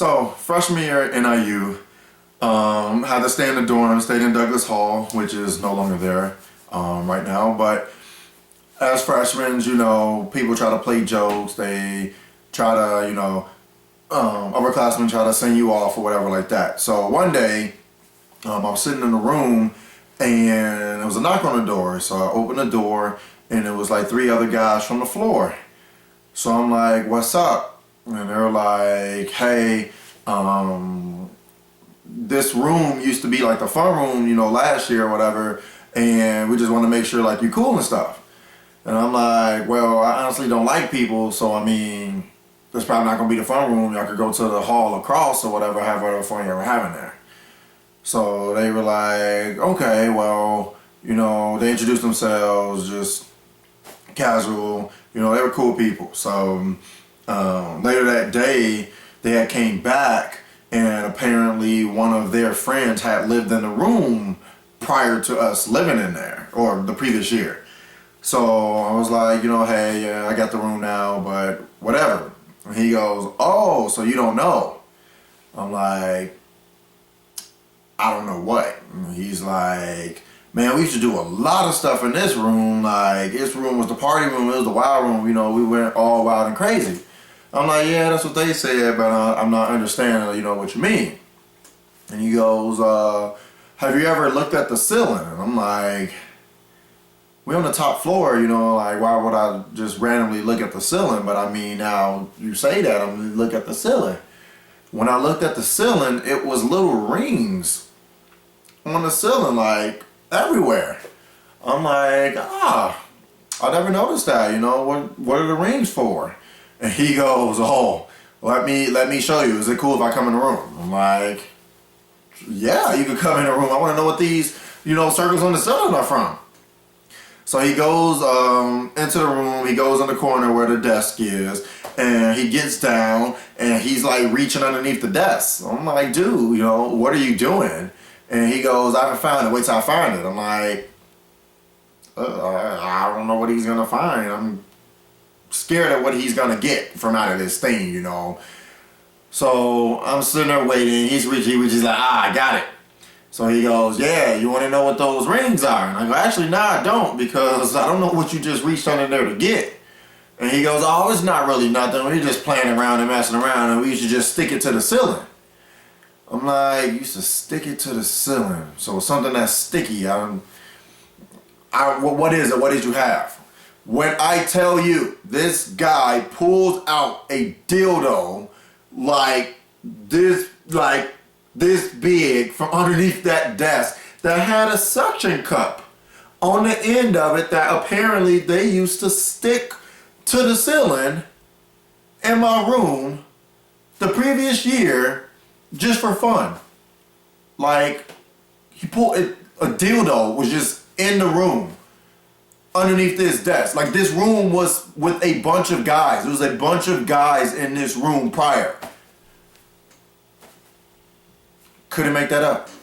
So, freshman year at NIU, had to stay in the dorm, stayed in Douglas Hall, which is no longer there right now. But as freshmen, you know, people try to play jokes. They try to, you know, upperclassmen try to send you off or whatever like that. So one day, I was sitting in the room and there was a knock on the door. So I opened the door and it was like three other guys from the floor. So I'm like, what's up? And they're like, hey, this room used to be like the fun room, you know, last year or whatever, and we just want to make sure like you cool and stuff. And I'm like, well, I honestly don't like people, so I mean, that's probably not gonna be the fun room. Y'all could go to the hall across or whatever, have whatever fun you ever having there. So they were like, okay, well, you know, they introduced themselves, just casual, you know, they were cool people. So later that day, they had came back, and apparently one of their friends had lived in the room prior to us living in there, or the previous year. So I was like, you know, hey, yeah, I got the room now, but whatever. And he goes, oh, so you don't know? I'm like, I don't know what. And he's like, man, we used to do a lot of stuff in this room. Like, this room was the party room, it was the wild room. You know, we went all wild and crazy. I'm like, yeah, that's what they said, but I'm not understanding, you know, what you mean. And he goes, have you ever looked at the ceiling? And I'm like, we're on the top floor, you know, like, why would I just randomly look at the ceiling? But I mean, now you say that, I'm gonna look at the ceiling. When I looked at the ceiling, it was little rings on the ceiling, like, everywhere. I'm like, I never noticed that, you know, what are the rings for? And he goes, oh, let me show you. Is it cool if I come in the room? I'm like, yeah, you can come in the room. I want to know what these, you know, circles on the ceiling are from. So he goes into the room. He goes in the corner where the desk is, and he gets down, and he's like reaching underneath the desk. I'm like, dude, you know, what are you doing? And he goes, I haven't found it. Wait till I find it. I'm like, I don't know what he's gonna find. I'm scared of what he's gonna get from out of this thing, you know. So I'm sitting there waiting. He's like, I got it. So he goes, yeah, you want to know what those rings are? And I go, actually, no, I don't, because I don't know what you just reached under there to get. And he goes, oh, it's not really nothing. We're just playing around and messing around, and we should just stick it to the ceiling. I'm like, you used to stick it to the ceiling. So something that's sticky. What is it? What did you have? When I tell you, this guy pulls out a dildo like this big from underneath that desk that had a suction cup on the end of it that apparently they used to stick to the ceiling in my room the previous year just for fun. Like, he pulled it, a dildo was just in the room underneath this desk. Like, this room was with a bunch of guys. There was a bunch of guys in this room prior. Couldn't make that up.